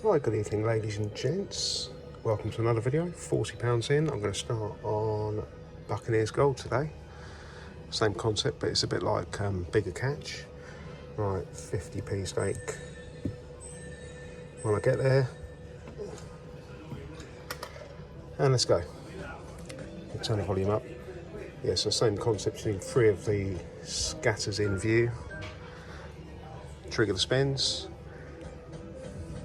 Right, good evening ladies and gents. Welcome to another video. £40 in. I'm going to start on Buccaneers Gold today. Same concept, but it's a bit like bigger catch. Right, 50p stake. When I get there, and let's go. Turn the volume up. Yeah, so same concept. You need 3 of the scatters in view. Trigger the spins,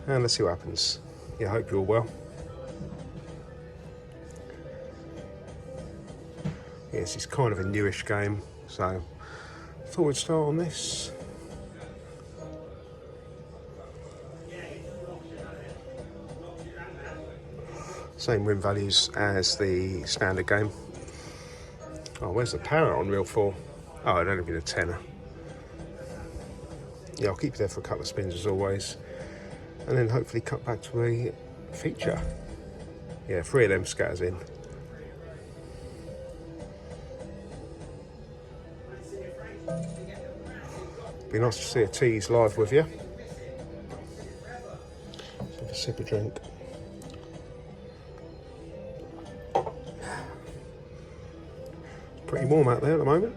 and let's see what happens. Yeah, I hope you're all well. Yes, it's kind of a newish game, so I thought we'd start on this. Same win values as the standard game. Oh, where's the power on reel 4? Oh, it'd only been a tenner. Yeah, I'll keep you there for a couple of spins as always, and then hopefully cut back to a feature. Yeah, 3 of them scatters in. Be nice to see a tease live with you. Have a sip of drink. It's pretty warm out there at the moment.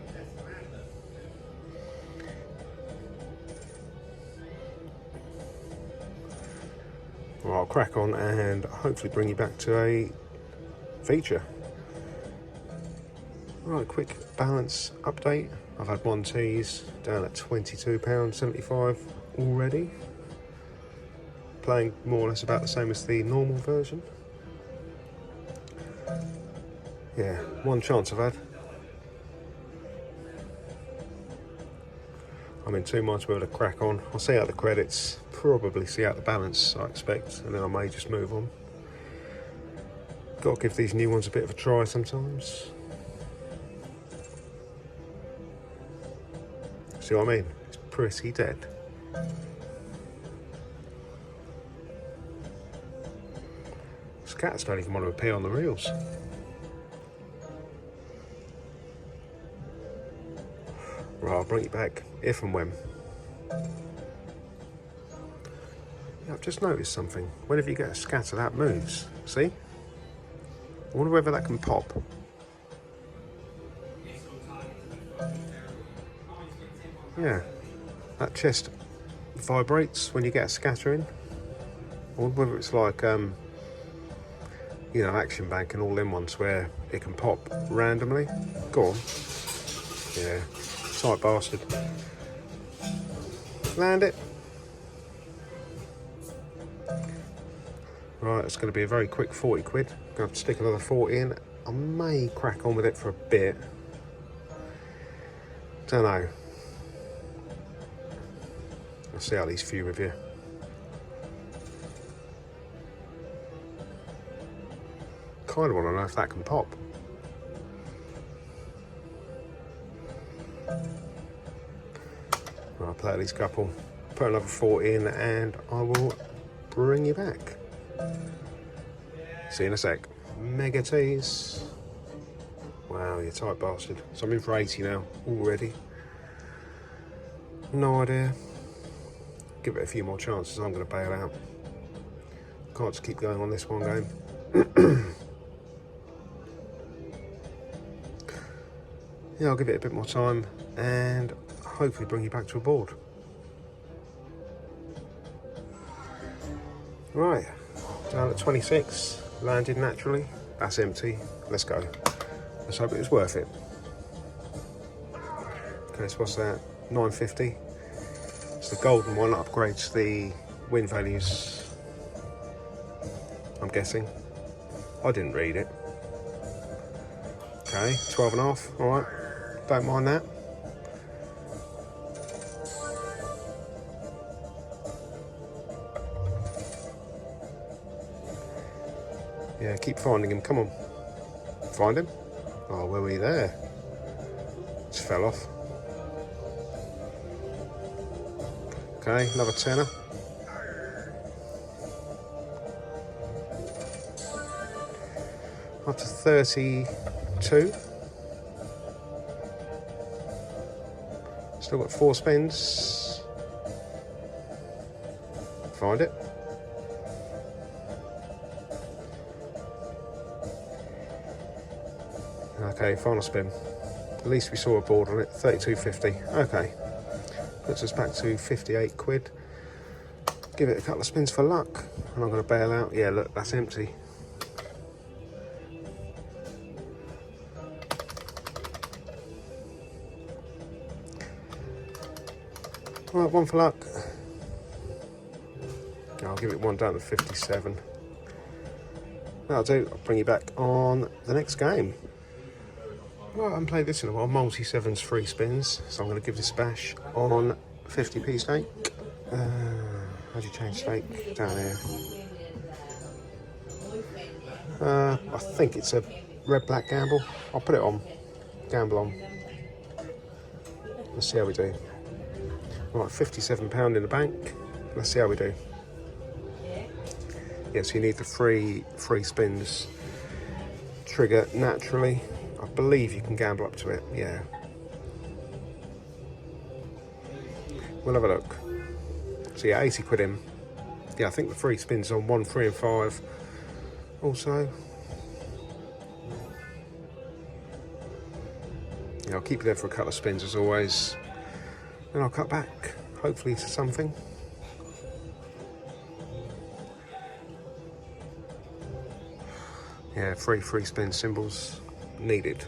Well, I'll crack on and hopefully bring you back to a feature. Right, quick balance update. I've had 1 tease down at £22.75 already. Playing more or less about the same as the normal version. Yeah, 1 chance I've had. I'm in 2 minds whether to crack on. I'll see out the credits, probably see out the balance I expect, and then I may just move on. Got to give these new ones a bit of a try sometimes. See what I mean? It's pretty dead. Scatters don't even want to appear on the reels. Right, I'll bring it back if and when. Yeah, I've just noticed something. Whenever you get a scatter, that moves. See? I wonder whether that can pop. Yeah, that chest vibrates when you get a scatter in. I wonder whether it's like, you know, Action Bank and all them ones where it can pop randomly. Go on. Yeah, tight bastard. Land it. Right, it's going to be a very quick 40 quid. Going to have to stick another 40 in. I may crack on with it for a bit. Don't know. I'll see how these few with you. Kind of want to know if that can pop. Right, I'll play these couple, put another 40 in, and I will bring you back. See you in a sec. Mega tease. Wow, you tight bastard. So I'm in for 80 now already. No idea. Give it a few more chances, I'm going to bail out. Can't just keep going on this one game. Yeah, I'll give it a bit more time and hopefully bring you back to a board. Right, down at 26, landed naturally. That's empty. Let's go. Let's hope it was worth it. Okay, so what's that? 950. It's the golden one that upgrades the win values, I'm guessing. I didn't read it. Okay, 12.5, all right, don't mind that. Yeah, keep finding him, come on. Find him. Oh, where were you there? Just fell off. Okay, another tenner. Up to 32. Still got 4 spins. Find it. Okay, final spin. At least we saw a board on it, 32.50. Okay, puts us back to 58 quid. Give it a couple of spins for luck, and I'm going to bail out. Yeah, look, that's empty. Right, one for luck. I'll give it one down to 57. That'll do. I'll bring you back on the next game. Well, I haven't played this in a while. Multi-sevens, 3 spins. So I'm going to give this a bash on 50p stake. How do you change stake? Down here. I think it's a red-black gamble. I'll put it on. Gamble on. Let's see how we do. Right, £57 in the bank. Let's see how we do. Yeah, so you need the three spins. Trigger naturally. I believe you can gamble up to it, yeah. We'll have a look. So yeah, 80 quid in. Yeah, I think the 3 spins on 1, 3 and 5 also. Yeah, I'll keep you there for a couple of spins as always. Then I'll cut back, hopefully to something. Yeah, 3 free spin symbols needed.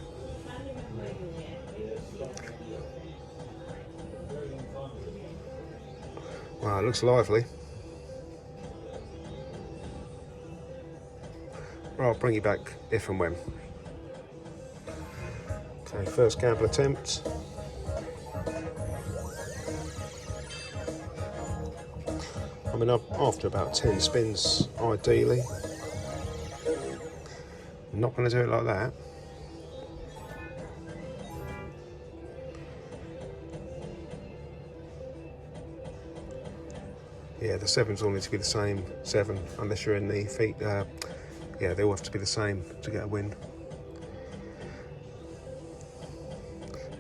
Wow, it looks lively. Well, I'll bring you back if and when. Okay, first gamble attempt. I mean, after about 10 spins, ideally. I'm not going to do it like that. Yeah, the 7s all need to be the same 7, unless you're in the feet. Yeah, they all have to be the same to get a win.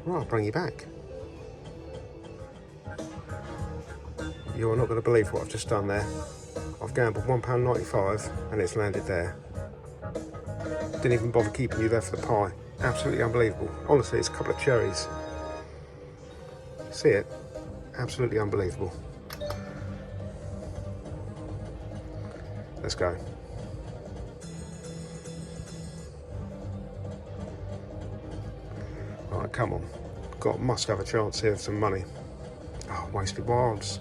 Right, I'll bring you back. You are not going to believe what I've just done there. I've gambled £1.95 and it's landed there. Didn't even bother keeping you there for the pie. Absolutely unbelievable. Honestly, it's a couple of cherries. See it? Absolutely unbelievable. Let's go. Alright, come on. Must have a chance here of some money. Oh, wasted wilds.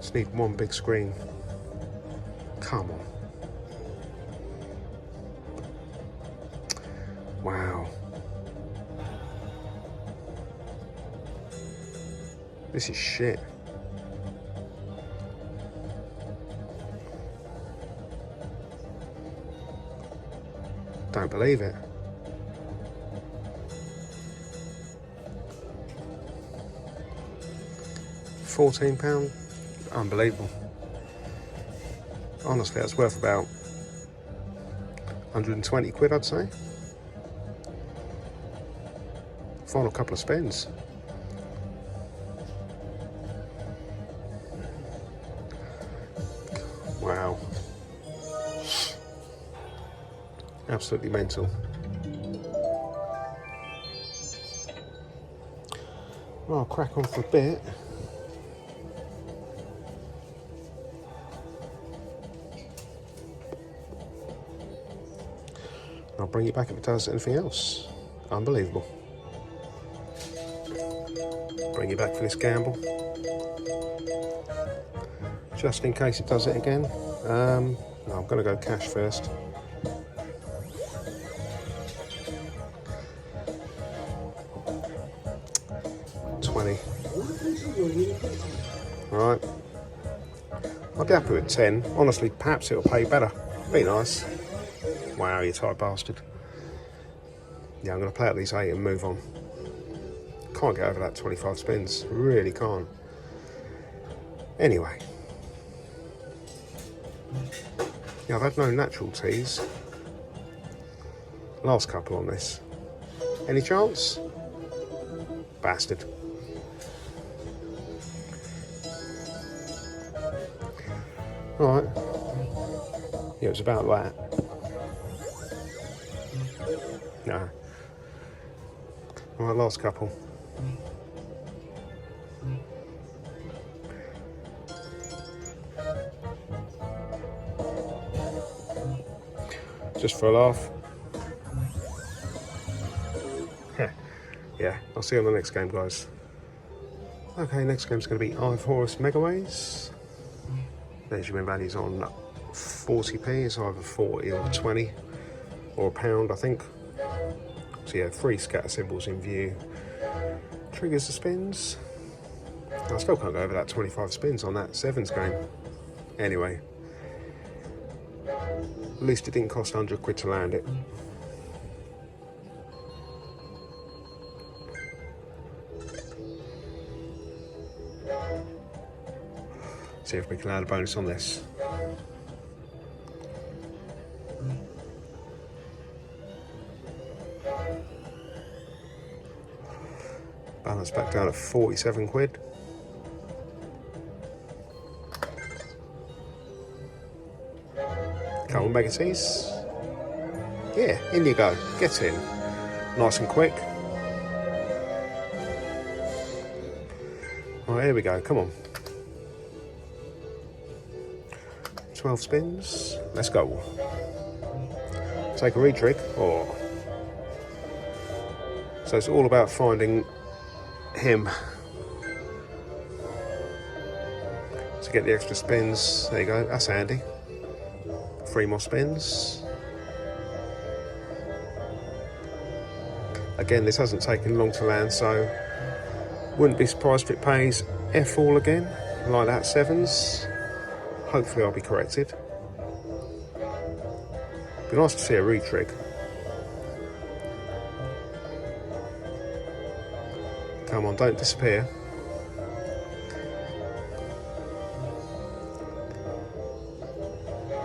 Just need one big screen. Come on. Wow. This is shit. Don't believe it. £14? Unbelievable. Honestly, that's worth about 120 quid, I'd say. Final couple of spins. Wow. Absolutely mental. Well, I'll crack on for a bit. I'll bring you back if it does anything else. Unbelievable. Bring you back for this gamble. Just in case it does it again. No, I'm going to go cash first. Alright. I'll be happy with 10. Honestly, perhaps it'll pay better. Be nice. Wow, you tight bastard. Yeah, I'm going to play out these 8 and move on. Can't get over that 25 spins. Really can't. Anyway. Yeah, I've had no natural teas. Last couple on this. Any chance? Bastard. Alright. Yeah, it was about that. No. All right, last couple. Just for a laugh. Yeah, I'll see you on the next game, guys. Okay, next game's going to be Horus Megaways. Measurement values on 40p. It's either 40 or 20 or a pound, I think. So yeah, 3 scatter symbols in view. Triggers the spins. I still can't go over that 25 spins on that sevens game. Anyway, at least it didn't cost 100 quid to land it. See if we can add a bonus on this. Balance back down at 47 quid. Come on, Megatees. Yeah, in you go. Get in. Nice and quick. Right, here we go. Come on. 12 spins. Let's go. Take a retrig. Oh. So it's all about finding him to get the extra spins. There you go. That's handy. 3 more spins. Again, this hasn't taken long to land, so wouldn't be surprised if it pays F all again, like that sevens. Hopefully I'll be corrected. Be nice to see a retrig. Come on, don't disappear.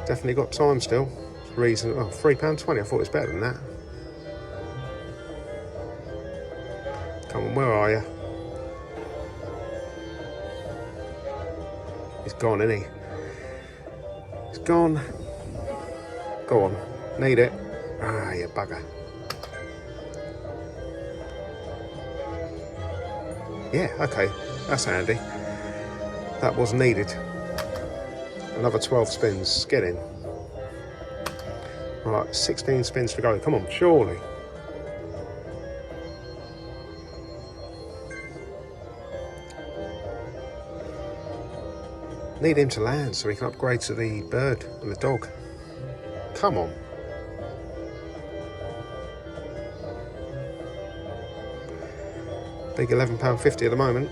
Definitely got time still. Reason. Oh, £3.20. I thought it was better than that. Come on, where are you? He's gone, isn't he? He's gone. Go on. Need it. Ah, you bugger. Yeah, okay. That's handy. That was needed. Another 12 spins. Get in. Right, 16 spins to go. Come on, surely. Need him to land so we can upgrade to the bird and the dog. Come on. Big £11.50 at the moment.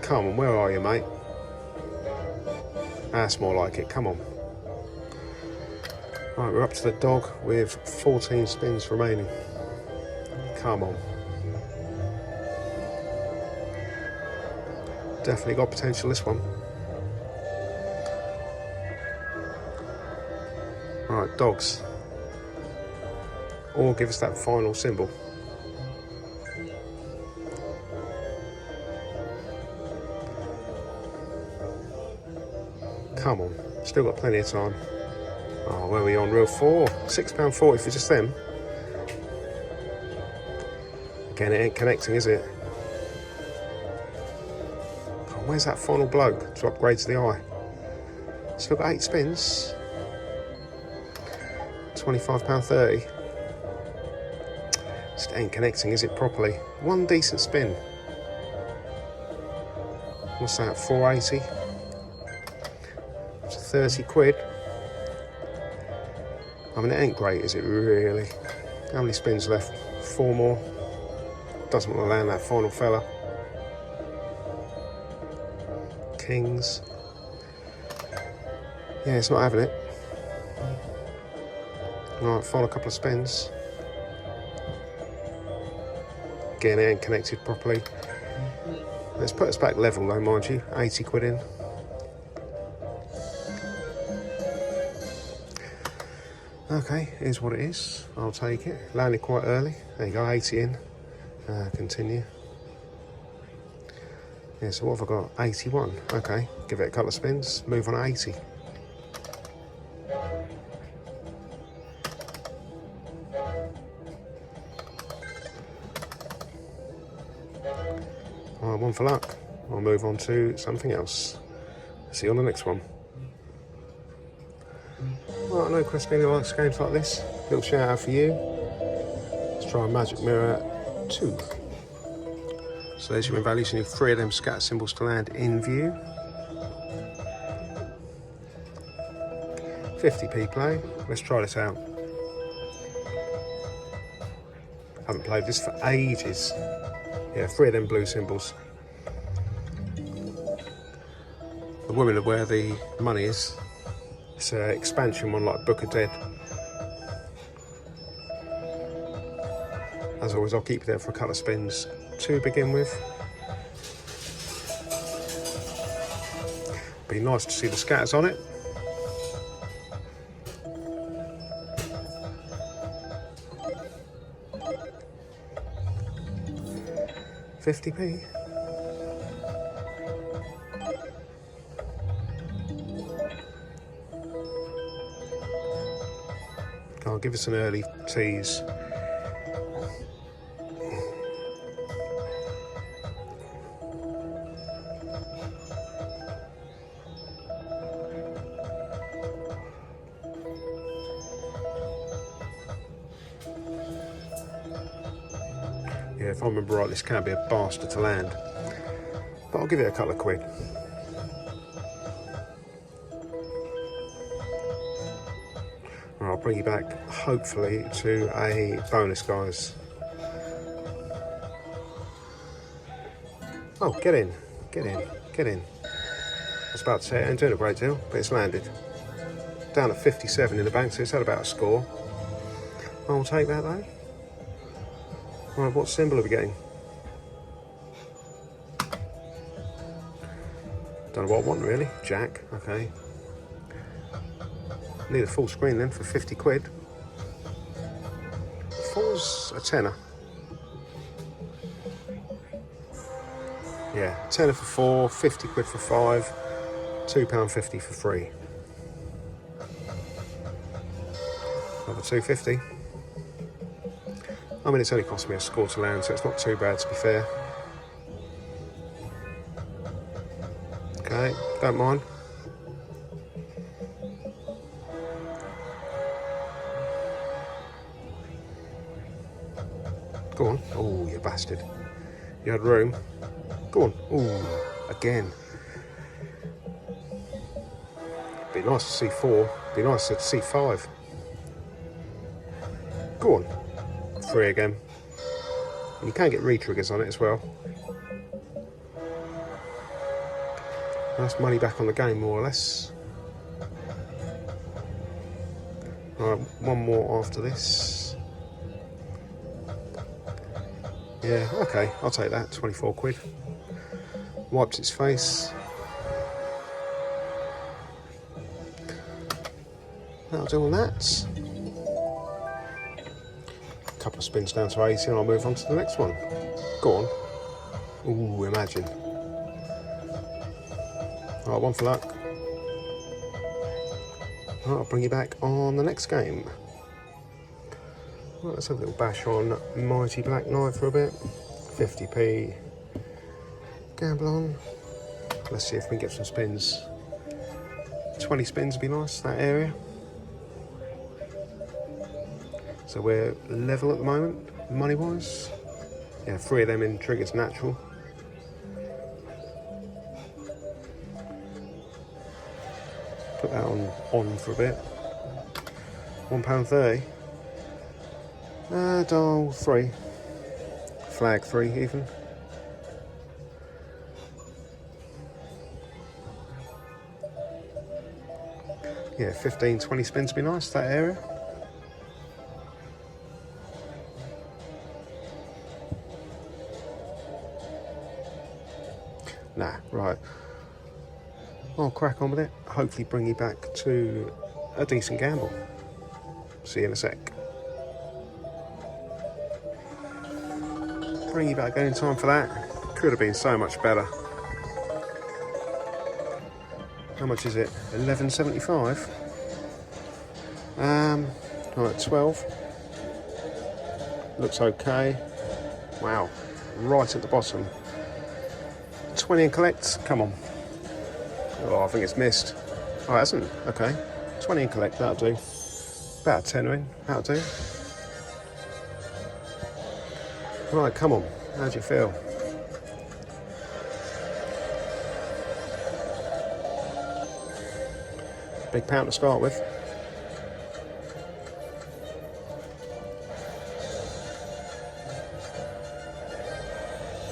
Come on, where are you, mate? That's more like it, come on. Right, we're up to the dog with 14 spins remaining. Come on. Definitely got potential, this one. Right, dogs. Or give us that final symbol. Come on, still got plenty of time. Oh, where are we on? Reel 4, £6.40 for just them. Again, it ain't connecting, is it? Oh, where's that final bloke to upgrade to the eye? Still got 8 spins. £25.30. Just ain't connecting, is it, properly? One decent spin. What's that, 480? 30 quid. I mean, it ain't great, is it, really? How many spins left? 4 more. Doesn't want to land that final fella. Kings. Yeah, it's not having it. Right, final couple of spins. Again, it ain't connected properly. Let's put us back level though, mind you. 80 quid in. Okay, here's what it is. I'll take it. Landed quite early. There you go, 80 in. Continue. Yeah, so what have I got? 81. Okay, give it a couple of spins. Move on at 80. one for luck. I'll move on to something else. See you on the next one. Right, I know Chris really likes games like this. Little shout out for you. Let's try Magic Mirror 2. So there's your win values, and you need 3 of them scatter symbols to land in view. 50p play. Let's try this out. Haven't played this for ages. Yeah, 3 of them blue symbols. The women are where the money is. It's an expansion one like Book of Dead. As always, I'll keep you there for a couple of spins to begin with. Be nice to see the scatters on it. £50p. I'll give us an early tease. Yeah, if I remember right, this can be a bastard to land, but I'll give it a couple of quid. I'll bring you back, hopefully, to a bonus, guys. Oh, get in, get in, get in. I was about to say it ain't doing a great deal, but it's landed. Down at 57 in the bank, so it's had about a score. I'll take that, though. Right, what symbol are we getting? Don't know what I want, really. Jack, okay. Need a full screen then for 50 quid. 4's a tenner. Yeah, tenner for 4, 50 quid for 5, £2.50 for 3. Another 250. I mean, it's only cost me a score to land, so it's not too bad, to be fair. Okay, don't mind. Go on. Oh, you bastard. You had room. Go on. Oh, again. Be nice to see 4. Be nice to see 5. Go on. 3 again. And you can get re-triggers on it as well. That's money back on the game, more or less. Right, one more after this. Yeah, okay, I'll take that, 24 quid. Wipes its face. That'll do on that. Couple of spins down to 80 and I'll move on to the next one. Go on. Ooh, imagine. Right, one for luck. Right, I'll bring you back on the next game. Right, let's have a little bash on Mighty Black Knight for a bit. 50p. Gamble on. Let's see if we can get some spins. 20 spins would be nice, that area. So we're level at the moment, money-wise. Yeah, 3 of them in triggers natural. Put that on for a bit. £1.30. Dial 3. Flag 3 even. Yeah, 15, 20 spins would be nice, that area. Nah, right. I'll crack on with it. Hopefully bring you back to a decent gamble. See you in a sec. Bring you back again in time for that. Could have been so much better. How much is it? 11.75. Right, 12. Looks okay. Wow, right at the bottom. 20 and collect. Come on. Oh, I think it's missed. Oh, it hasn't. Okay. 20 and collect, that'll do. About a tenner in, that'll do. Right, come on. How do you feel? Big pound to start with.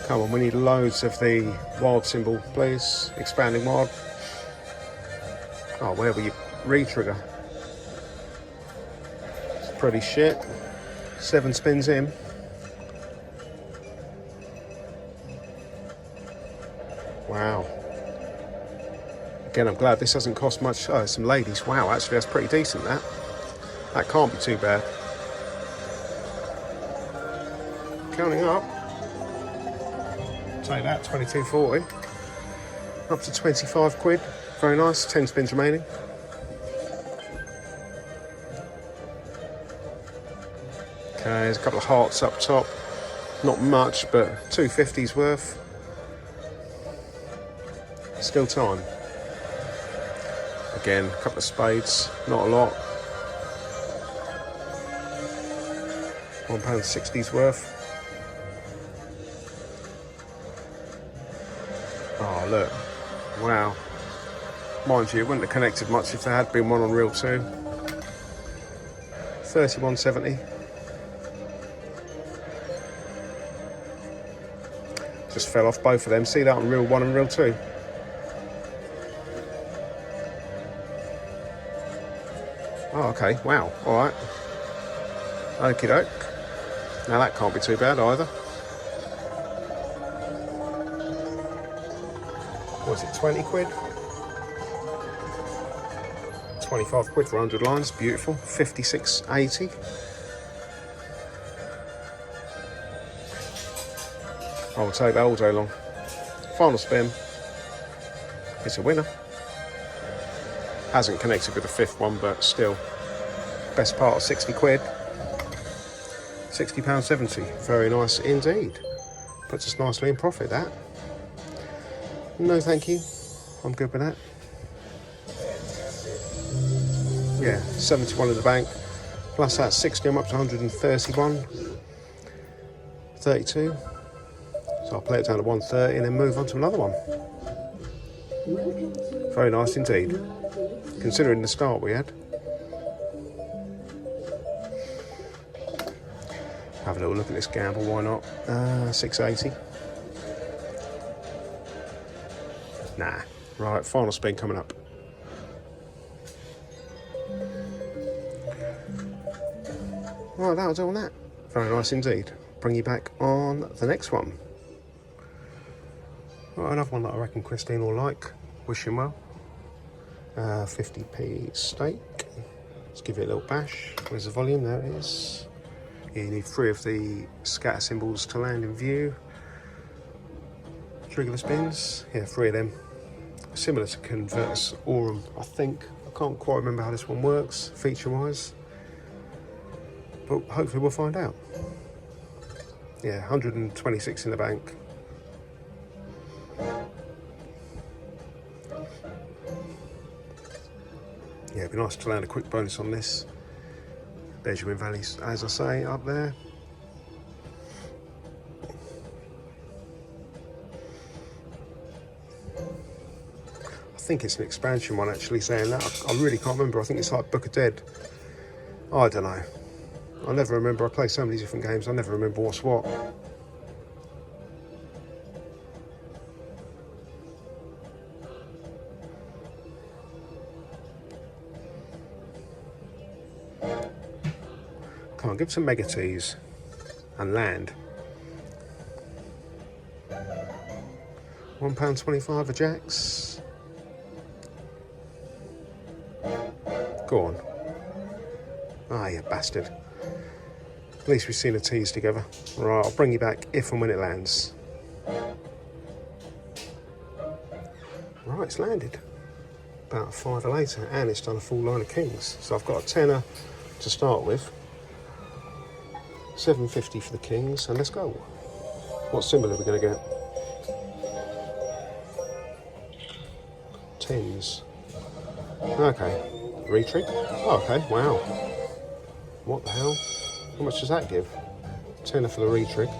Come on, we need loads of the wild symbol, please. Expanding wild. Oh, where were you? Re-trigger. It's pretty shit. 7 spins in. Wow. Again, I'm glad this hasn't cost much. Oh, some ladies. Wow, actually, that's pretty decent, that. That can't be too bad. Counting up. Take that, 22.40. Up to 25 quid. Very nice, 10 spins remaining. Okay, there's a couple of hearts up top. Not much, but 250's worth. Still time. Again, a couple of spades, not a lot. £1.60's worth. Oh, look. Wow. Mind you, it wouldn't have connected much if there had been one on reel 2. 31.70. Just fell off both of them. See that on reel 1 and reel 2? Oh, okay. Wow. All right. Okie doke. Now that can't be too bad either. Was it 20 quid? 25 quid for 100 lines. Beautiful. 56.80. I'll take that all day long. Final spin. It's a winner. Hasn't connected with the 5th one, but still. Best part of 60 quid. £60.70. Very nice indeed. Puts us nicely in profit, that. No, thank you. I'm good with that. Yeah, 71 in the bank. Plus that 60, I'm up to 131. 32. So I'll play it down to 130 and then move on to another one. Very nice indeed. Considering the start we had. Have a little look at this gamble, why not? 680. Nah. Right, final spin coming up. Right, that'll do on that. Very nice indeed. Bring you back on the next one. Right, another one that I reckon Christine will like. Wish him well. 50p stake. Let's give it a little bash. Where's the volume? There it is. You need 3 of the scatter symbols to land in view. Trigger the spins. Yeah, 3 of them. Similar to Converse Aurum, I think. I can't quite remember how this one works, feature-wise. But hopefully we'll find out. Yeah, 126 in the bank. Yeah, it'd be nice to land a quick bonus on this. Benjamin Valley's, as I say, up there. I think it's an expansion one, actually, saying that. I really can't remember. I think it's like Book of Dead. I don't know. I never remember. I play so many different games, I never remember what's what. Come on, give some mega teas and land. £1.25 a jacks. Go on. Ah, you bastard. At least we've seen the teas together. Right, I'll bring you back if and when it lands. Right, it's landed. About a fiver later, and it's done a full line of kings. So I've got a tenner to start with. £7.50 for the kings, and let's go. What symbol are we going to get? pins. Okay, retrig. Oh, okay, wow. What the hell? How much does that give? Tenner for the retrig.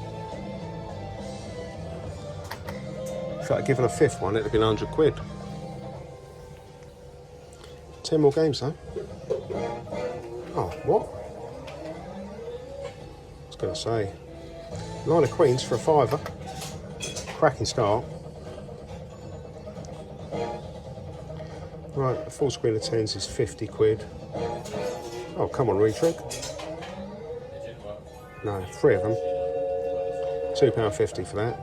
If I'd given a fifth one, it'd have been 100 quid. 10 more games though. Oh, what? I was going to say. Line of queens for a fiver. Cracking start. Right, a full screen of tens is 50 quid. Oh, come on, retrig. No, 3 of them. £2.50 for that.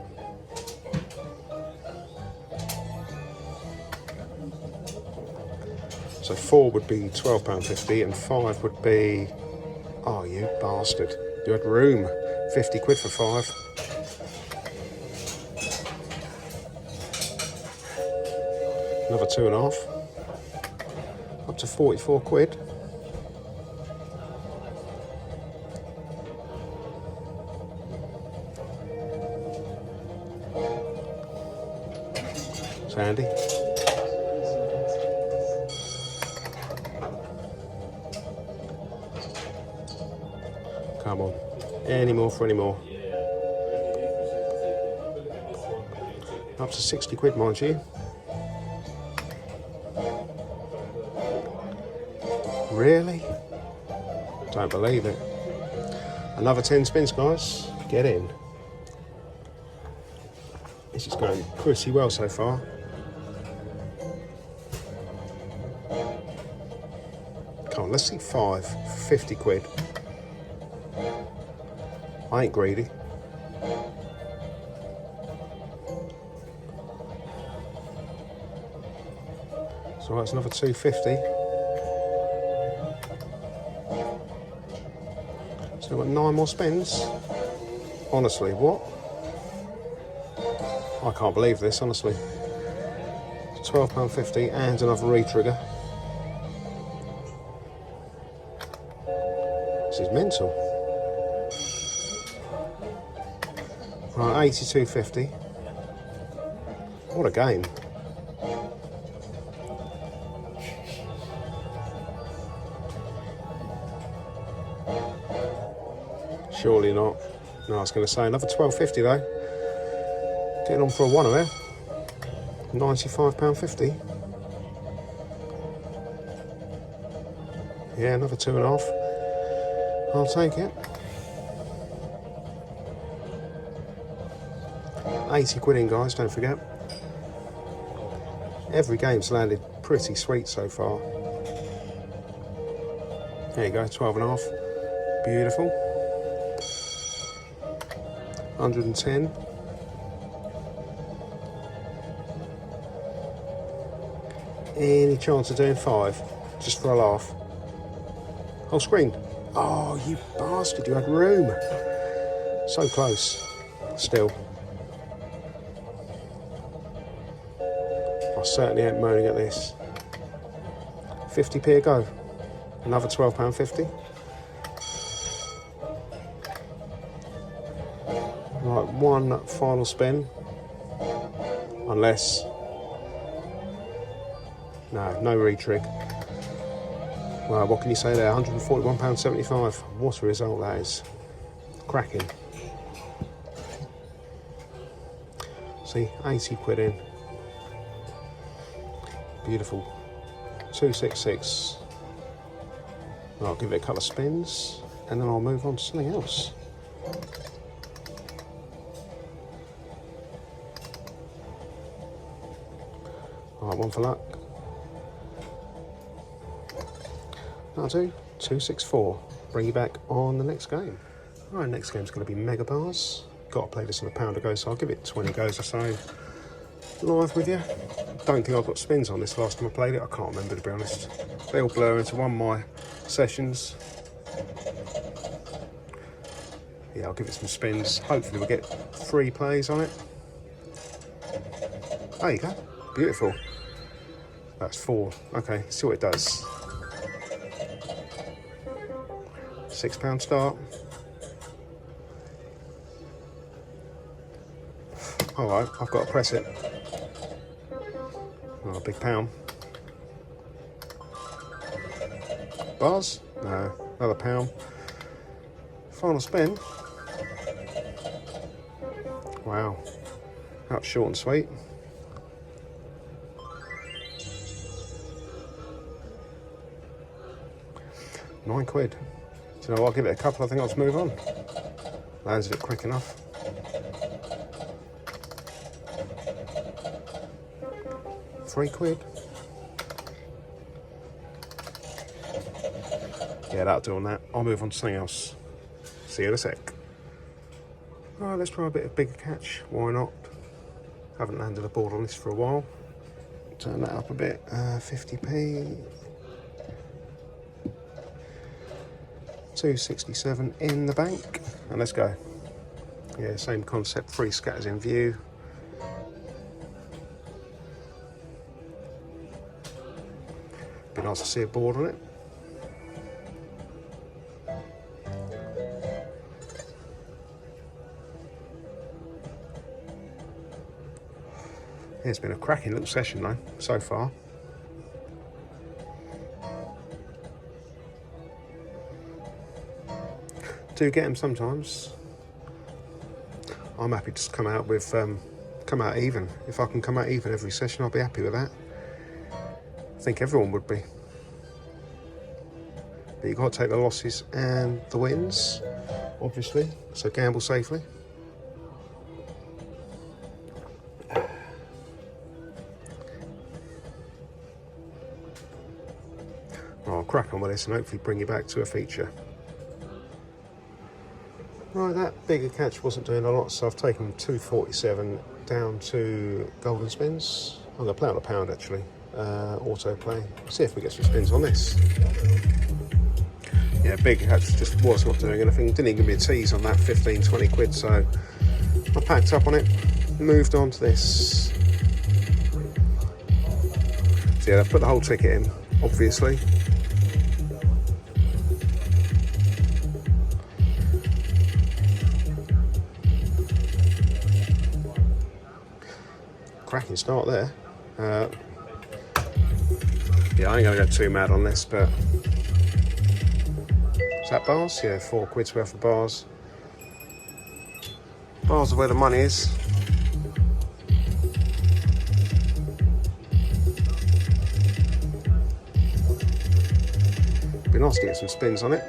So 4 would be £12.50 and 5 would be... Oh, you bastard. You had room. 50 quid for 5. Another 2.5. Up to 44 quid. Sandy. Come on. Any more for any more. Up to 60 quid, mind you. Really? Don't believe it. Another 10 spins, guys. Get in. This is going pretty well so far. Come on, let's see 5 for 50 quid. I ain't greedy. So that's another 250. So we've got 9 more spins. Honestly, what? I can't believe this, honestly. £12.50 and another re-trigger. This is mental. Right, 82.50. What a game. Surely not. No, I was going to say another £12.50 though. Getting on for a one here. £95.50. Yeah, another 2.5. I'll take it. 80 quid in, guys, don't forget. Every game's landed pretty sweet so far. There you go, 12.5. Beautiful. 110. Any chance of doing 5? Just for a laugh. Whole screen. Oh, you bastard, you had room. So close. Still. I certainly ain't moaning at this. 50p a go. Another £12.50. Right, one final spin. Unless... No retrig. Well, what can you say there? £141.75. What a result that is. Cracking. See, 80 quid in. Beautiful. 266. I'll give it a couple of spins and then I'll move on to something else. Alright, one for luck. That'll do. 264. Bring you back on the next game. Alright, next game's going to be Mega Bars. Got to play this on a pound a go, so I'll give it 20 goes or so. Live with you. Don't think I got spins on this last time I played it. I can't remember, to be honest. They all blur into one of my sessions. Yeah, I'll give it some spins. Hopefully we'll get 3 plays on it. There you go. Beautiful. That's 4. Okay, see what it does. £6 start. Alright, I've got to press it. Oh, a big pound. Bars? No, another pound. Final spin. Wow, that's short and sweet. £9. Do you know what? I'll give it a couple. I think I'll just move on. Landed it quick enough. £3. Yeah, that'll do on that. I'll move on to something else. See you in a sec. Alright, let's try a bit of bigger catch. Why not? Haven't landed a board on this for a while. Turn that up a bit. 50p. 267 in the bank. And let's go. Yeah, same concept. 3 scatters in view. Be nice to see a board on it. It's been a cracking little session though, so far. Do get them sometimes. I'm happy to just come out with, come out even. If I can come out even every session, I'll be happy with that. I think everyone would be. But you've got to take the losses and the wins, obviously, so gamble safely. I'll crack on with this and hopefully bring you back to a feature. Right, that bigger catch wasn't doing a lot, so I've taken 247 down to golden spins. I'm going to play on a pound actually, auto play. See if we get some spins on this. Yeah, big catch just was not doing anything. Didn't even give me a tease on that 15, 20 quid, so I packed up on it, moved on to this. So yeah, I've put the whole ticket in, obviously. Cracking start there. Yeah, I ain't gonna go too mad on this, but is that bars? Yeah, 4 quid's worth of bars. Bars are where the money is. Be nice to get some spins on it.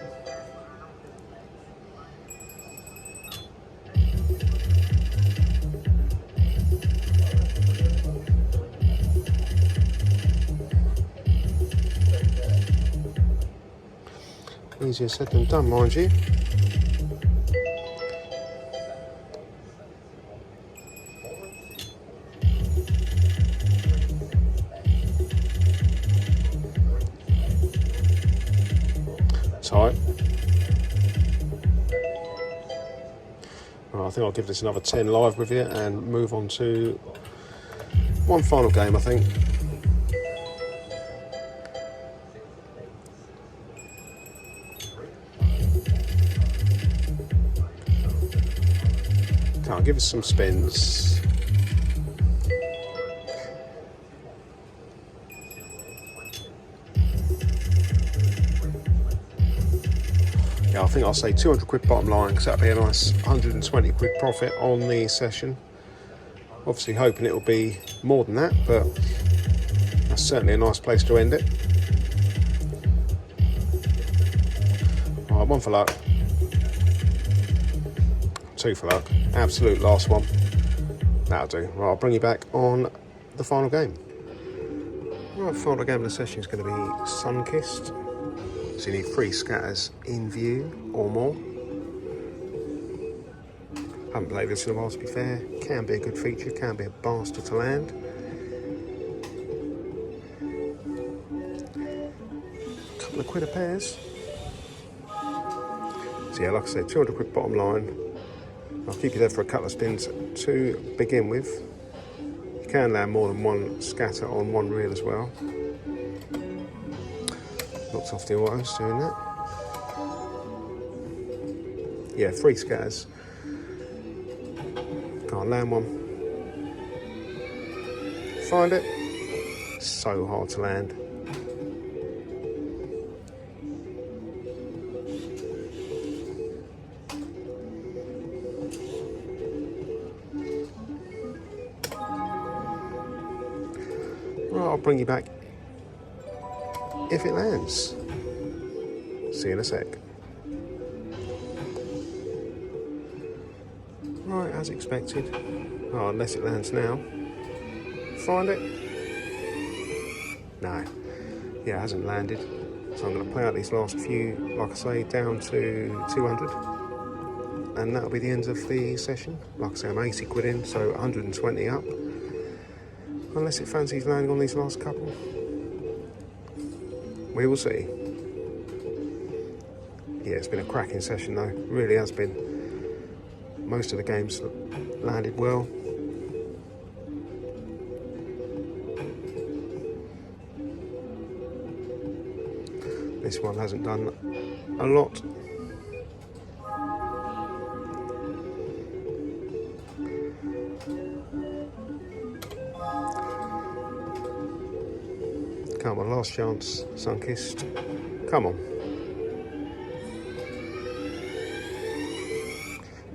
Easier said than done, mind you. Tight. Right, I think I'll give this another 10 live with you and move on to one final game, I think. I'll give us some spins. Yeah, I think I'll say 200 quid bottom line, because that'll be a nice 120 quid profit on the session. Obviously hoping it'll be more than that, but that's certainly a nice place to end it. All right, 1 for luck. 2 for luck. Absolute last one. That'll do. Right, I'll bring you back on the final game. Right, final game of the session is going to be sun-kissed. So you need 3 scatters in view or more. Haven't played this in a while, to be fair. Can be a good feature, can be a bastard to land. Couple of quid a pairs. So yeah, like I said, 200 quid bottom line. I'll keep you there for a couple of spins to begin with. You can land more than 1 scatter on 1 reel as well. Knocked off the autos doing that. Yeah, 3 scatters. Can't land one. Find it. So hard to land. Right, I'll bring you back if it lands. See you in a sec. Right, as expected. Oh, unless it lands now. Find it? No. Yeah, it hasn't landed. So I'm going to play out these last few, like I say, down to 200. And that'll be the end of the session. Like I say, I'm 80 quid in, so 120 up. Unless it fancies landing on these last couple. We will see. Yeah, it's been a cracking session though. Really has been. Most of the games landed well. This one hasn't done a lot. Come on, last chance, Sunkist. Come on.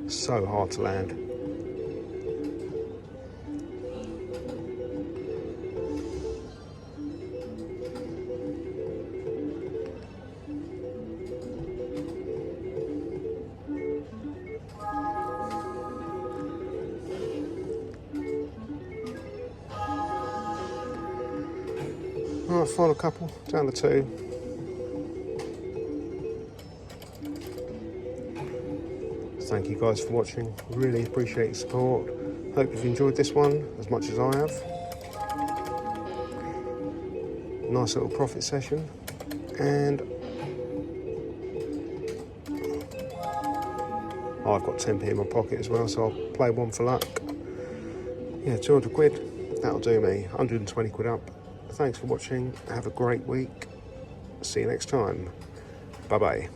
So hard to land. Alright, final couple, down to 2. Thank you guys for watching, really appreciate your support. Hope you've enjoyed this one as much as I have. Nice little profit session, and I've got 10p in my pocket as well, so I'll play one for luck. Yeah, 200 quid, that'll do me, 120 quid up. Thanks for watching, have a great week, see you next time, bye bye.